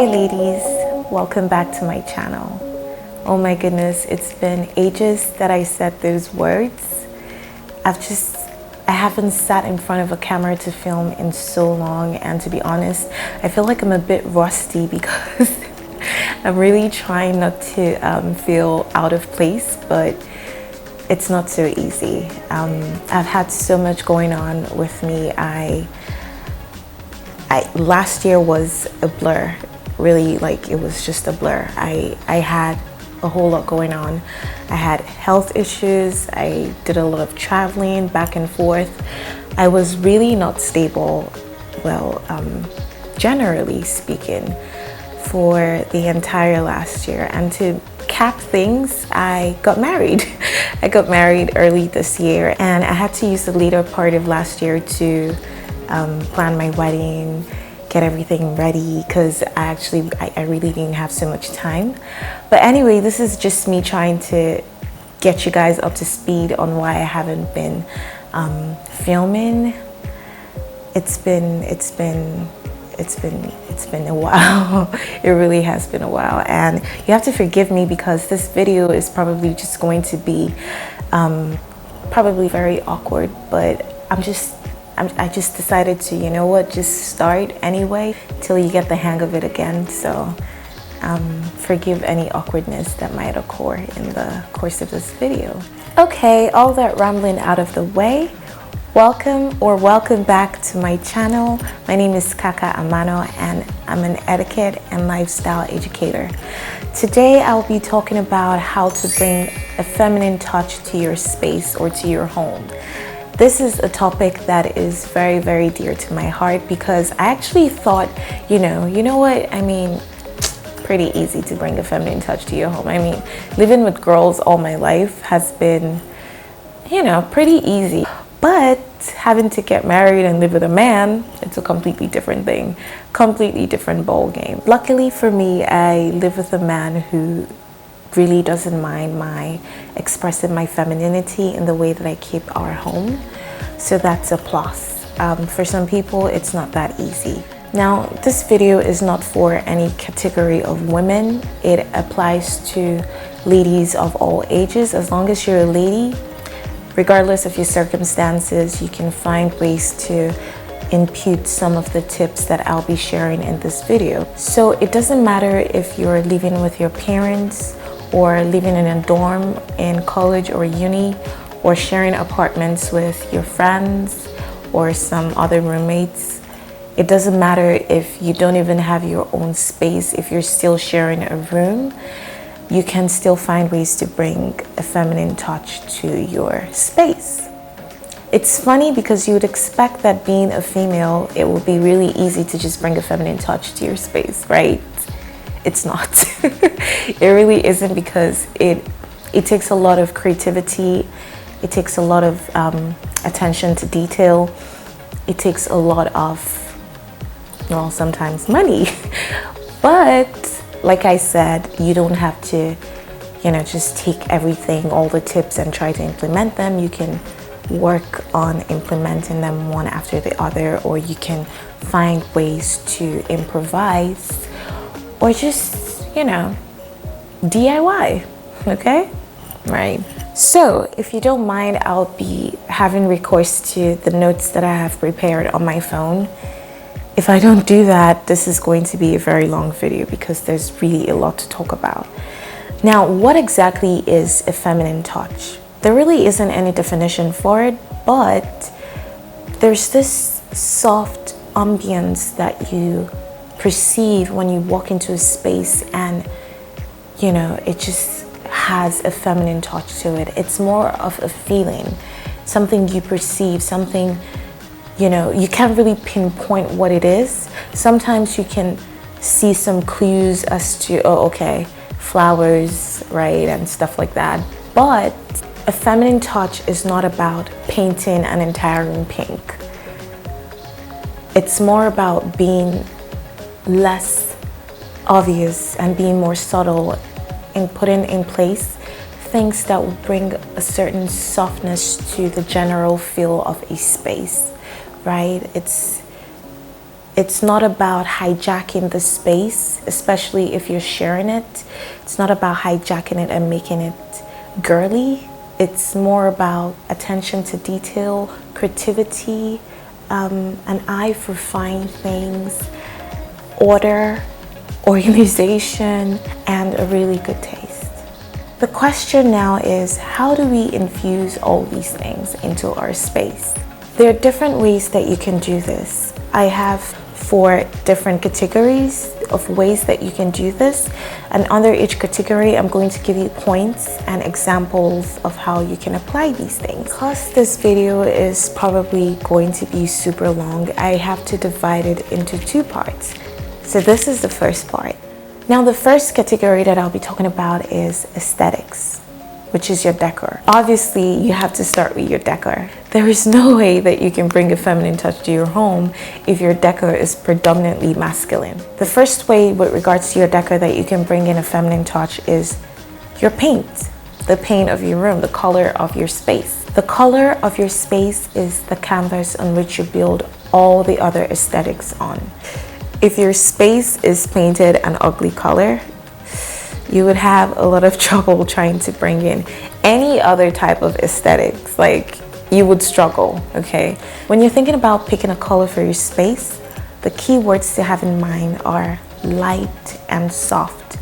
Hi ladies, welcome back to my channel. Oh my goodness, it's been ages that I said those words. I haven't sat in front of a camera to film in so long, and to be honest, I feel like I'm a bit rusty because I'm really trying not to feel out of place, but it's not so easy. I've had so much going on with me. Last year was a blur, really, like it was just a blur. I had a whole lot going on. I had health issues. I did a lot of traveling back and forth. I was really not stable, well, generally speaking, for the entire last year. And to cap things, I got married. I got married early this year, and I had to use the later part of last year to plan my wedding, get everything ready, because I really didn't have so much time. But anyway, this is just me trying to get you guys up to speed on why I haven't been filming. It's been a while. It really has been a while, and you have to forgive me because this video is probably just going to be probably very awkward, but I just decided to, you know what, just start anyway till you get the hang of it again. So forgive any awkwardness that might occur in the course of this video. Okay, all that rambling out of the way, welcome back to my channel. My name is Kaka Amano, and I'm an etiquette and lifestyle educator. Today I'll be talking about how to bring a feminine touch to your space or to your home. This is a topic that is very, very dear to my heart because I actually thought, you know what, I mean, pretty easy to bring a feminine touch to your home. I mean, living with girls all my life has been, pretty easy. But having to get married and live with a man, it's a completely different thing, completely different ball game. Luckily for me, I live with a man who really doesn't mind my expressing my femininity in the way that I keep our home. So that's a plus. For some people, it's not that easy. Now, this video is not for any category of women. It applies to ladies of all ages. As long as you're a lady, regardless of your circumstances, you can find ways to impute some of the tips that I'll be sharing in this video. So it doesn't matter if you're living with your parents or living in a dorm in college or uni, or sharing apartments with your friends or some other roommates. It doesn't matter if you don't even have your own space. If you're still sharing a room, you can still find ways to bring a feminine touch to your space. It's funny because you would expect that being a female, it will be really easy to just bring a feminine touch to your space, right? It's not. It really isn't, because it takes a lot of creativity. It takes a lot of attention to detail. It takes a lot of, well, sometimes money. But like I said, you don't have to, just take everything, all the tips, and try to implement them. You can work on implementing them one after the other, or you can find ways to improvise, or just, DIY, okay? Right. So if you don't mind, I'll be having recourse to the notes that I have prepared on my phone. If I don't do that, this is going to be a very long video because there's really a lot to talk about. Now, what exactly is a feminine touch? There really isn't any definition for it, but there's this soft ambience that you perceive when you walk into a space, and it just has a feminine touch to it. It's more of a feeling, something you perceive, something, you can't really pinpoint what it is. Sometimes you can see some clues as to, oh, okay, flowers, right, and stuff like that. But a feminine touch is not about painting an entire room pink. It's more about being less obvious and being more subtle in putting in place things that will bring a certain softness to the general feel of a space, right? It's not about hijacking the space, especially if you're sharing it. It's not about hijacking it and making it girly. It's more about attention to detail, creativity, an eye for fine things, order, organization, and a really good taste. The question now is, how do we infuse all these things into our space? There are different ways that you can do this. I have 4 different categories of ways that you can do this, and under each category I'm going to give you points and examples of how you can apply these things. Because this video is probably going to be super long, I have to divide it into 2 parts. So this is the first part. Now the first category that I'll be talking about is aesthetics, which is your decor. Obviously, you have to start with your decor. There is no way that you can bring a feminine touch to your home if your decor is predominantly masculine. The first way with regards to your decor that you can bring in a feminine touch is your paint. The paint of your room, the color of your space. The color of your space is the canvas on which you build all the other aesthetics on. If your space is painted an ugly color, you would have a lot of trouble trying to bring in any other type of aesthetics. Like, you would struggle, okay? When you're thinking about picking a color for your space, the key words to have in mind are light and soft.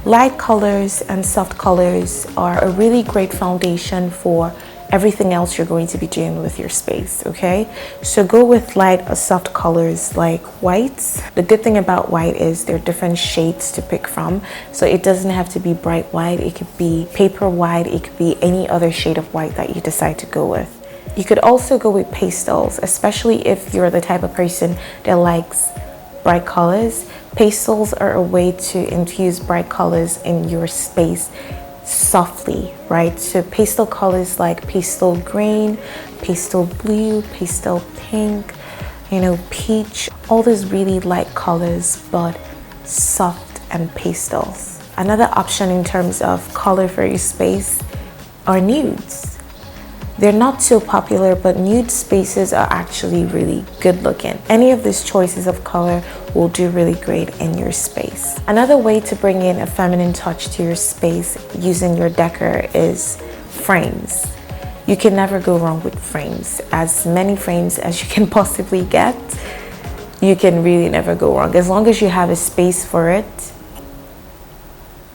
Light colors and soft colors are a really great foundation for everything else you're going to be doing with your space, okay? So go with light or soft colors like whites. The good thing about white is there are different shades to pick from. So it doesn't have to be bright white. It could be paper white. It could be any other shade of white that you decide to go with. You could also go with pastels, especially if you're the type of person that likes bright colors. Pastels are a way to infuse bright colors in your space softly, right? So pastel colors like pastel green, pastel blue, pastel pink, peach, all those really light colors but soft and pastels. Another option in terms of color for your space are nudes. They're not so popular, but nude spaces are actually really good looking. Any of these choices of color will do really great in your space. Another way to bring in a feminine touch to your space using your decor is frames. You can never go wrong with frames. As many frames as you can possibly get, you can really never go wrong. As long as you have a space for it,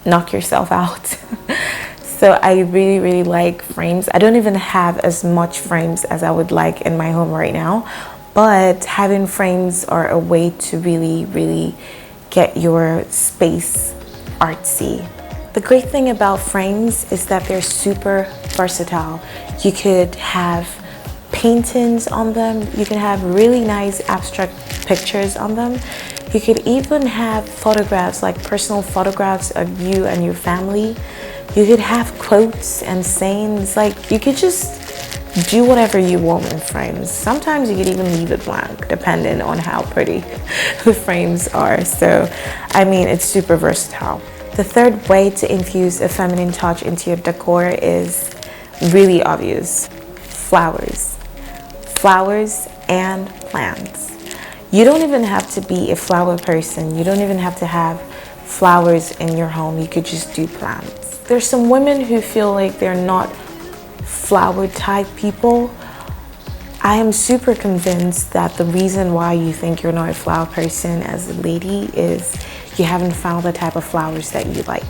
knock yourself out. So I really, really like frames. I don't even have as much frames as I would like in my home right now, but having frames are a way to really, really get your space artsy. The great thing about frames is that they're super versatile. You could have paintings on them. You can have really nice abstract pictures on them. You could even have photographs, like personal photographs of you and your family. You could have quotes and sayings. Like, you could just do whatever you want in frames. Sometimes you could even leave it blank, depending on how pretty the frames are. So, I mean, it's super versatile. The third way to infuse a feminine touch into your decor is really obvious. Flowers. Flowers and plants. You don't even have to be a flower person. You don't even have to have flowers in your home. You could just do plants. There's some women who feel like they're not flower type people. I am super convinced that the reason why you think you're not a flower person as a lady is you haven't found the type of flowers that you like.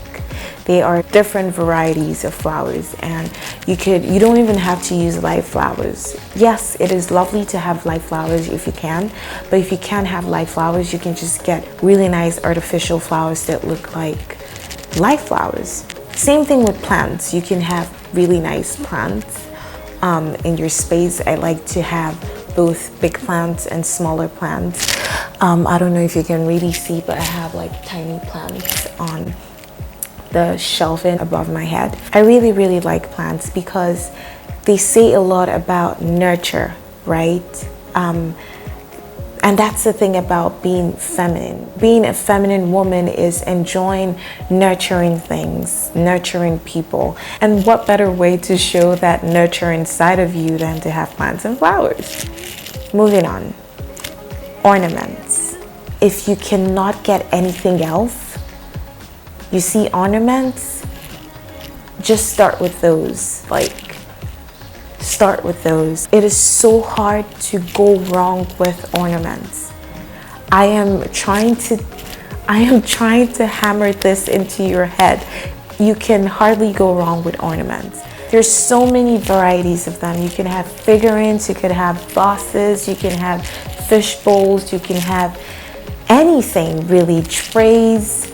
They are different varieties of flowers, and you don't even have to use live flowers. Yes, it is lovely to have live flowers if you can, but if you can't have live flowers, you can just get really nice artificial flowers that look like live flowers. Same thing with plants. You can have really nice plants in your space. I like to have both big plants and smaller plants. I don't know if you can really see, but I have like tiny plants on the shelving above my head. I really, really like plants because they say a lot about nurture, right? And that's the thing about being feminine. Being a feminine woman is enjoying nurturing things, nurturing people. And what better way to show that nurture inside of you than to have plants and flowers? Moving on. Ornaments. if you cannot get anything else, you see ornaments, just start with those. Like, start with those. It is so hard to go wrong with ornaments. I am trying to hammer this into your head. You can hardly go wrong with ornaments. There's so many varieties of them. You can have figurines, you could have vases, you can have fish bowls, you can have anything really, trays,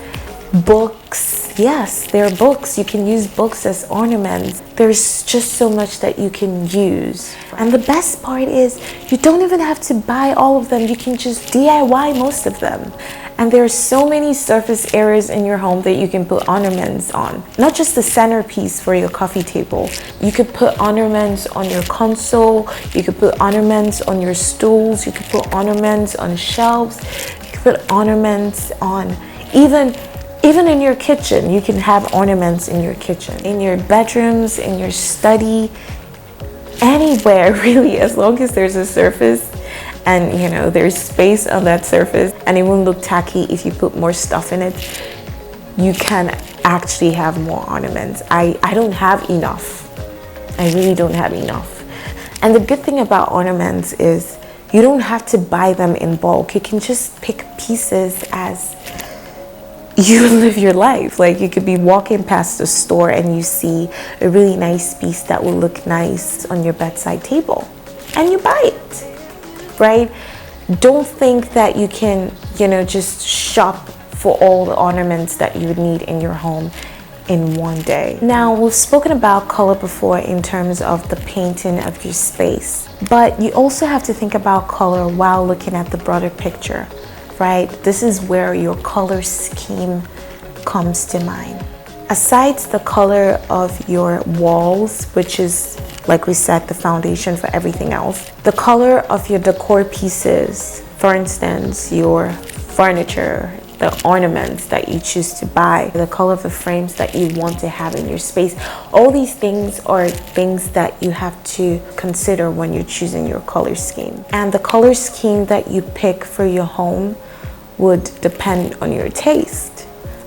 books. Yes, there are books. You can use books as ornaments. There's just so much that you can use. And the best part is you don't even have to buy all of them. You can just DIY most of them. And there are so many surface areas in your home that you can put ornaments on. Not just the centerpiece for your coffee table. You could put ornaments on your console. You could put ornaments on your stools. You could put ornaments on shelves. You could put ornaments on even in your kitchen. You can have ornaments in your kitchen, in your bedrooms, in your study, anywhere really, as long as there's a surface and you know there's space on that surface, and it won't look tacky if you put more stuff in it. You can actually have more ornaments. I don't have enough. I really don't have enough. And the good thing about ornaments is you don't have to buy them in bulk. You can just pick pieces as you live your life. Like, you could be walking past the store and you see a really nice piece that will look nice on your bedside table and you buy it, right? Don't think that you can, just shop for all the ornaments that you would need in your home in one day. Now, we've spoken about color before in terms of the painting of your space, but you also have to think about color while looking at the broader picture, right? This is where your color scheme comes to mind. Aside the color of your walls, which is, like we said, the foundation for everything else, the color of your decor pieces, for instance, your furniture, the ornaments that you choose to buy, the color of the frames that you want to have in your space, all these things are things that you have to consider when you're choosing your color scheme. And the color scheme that you pick for your home would depend on your taste.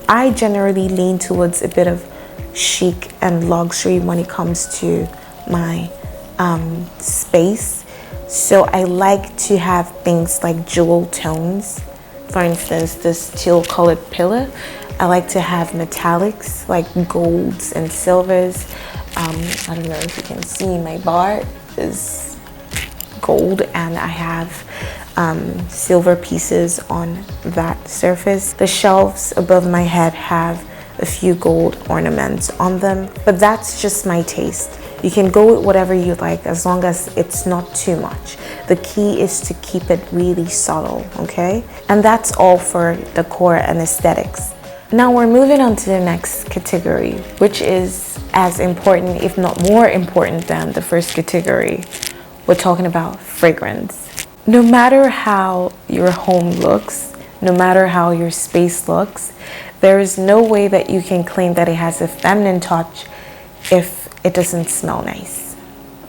I generally lean towards a bit of chic and luxury when it comes to my space. So I like to have things like jewel tones. For instance, this teal colored pillar. I like to have metallics like golds and silvers. I don't know if you can see, my bar is gold and I have silver pieces on that surface. The shelves above my head have a few gold ornaments on them, but that's just my taste. You can go with whatever you like as long as it's not too much. The key is to keep it really subtle, okay? And that's all for decor and aesthetics. Now we're moving on to the next category, which is as important, if not more important than the first category. We're talking about fragrance. No matter how your home looks, no matter how your space looks, there is no way that you can claim that it has a feminine touch if it doesn't smell nice.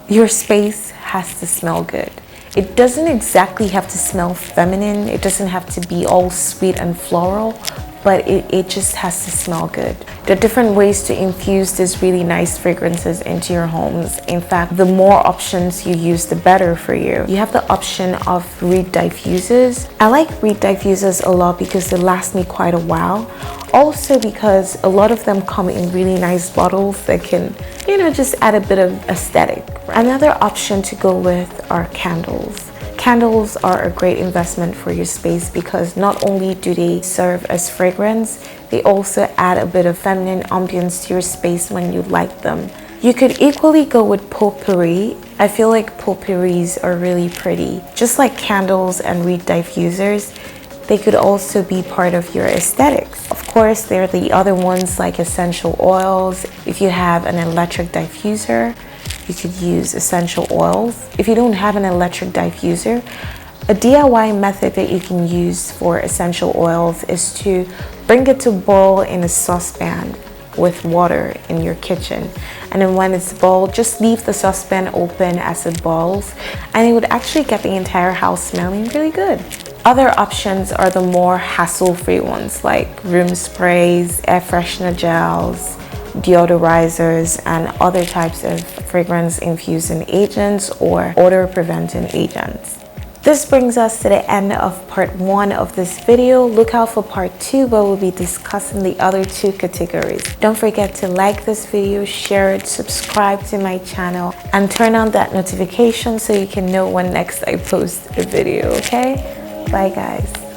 Your space has to smell good. It doesn't exactly have to smell feminine. It doesn't have to be all sweet and floral, but it just has to smell good. There are different ways to infuse these really nice fragrances into your homes. In fact, the more options you use, the better for you. You have the option of reed diffusers. I like reed diffusers a lot because they last me quite a while. Also because a lot of them come in really nice bottles that can, just add a bit of aesthetic. Another option to go with are candles. Candles are a great investment for your space because not only do they serve as fragrance, they also add a bit of feminine ambience to your space when you light them. You could equally go with potpourri. I feel like potpourris are really pretty. Just like candles and reed diffusers, they could also be part of your aesthetics. Of course, there are the other ones like essential oils. If you have an electric diffuser, you could use essential oils. If you don't have an electric diffuser, a DIY method that you can use for essential oils is to bring it to boil in a saucepan with water in your kitchen. And then when it's boiled, just leave the saucepan open as it boils, and it would actually get the entire house smelling really good. Other options are the more hassle-free ones like room sprays, air freshener gels, deodorizers, and other types of fragrance-infusing agents or odor-preventing agents. This brings us to the end of part 1 of this video. Look out for part 2 where we'll be discussing the other 2 categories. Don't forget to like this video, share it, subscribe to my channel, and turn on that notification so you can know when next I post a video, okay? Bye guys.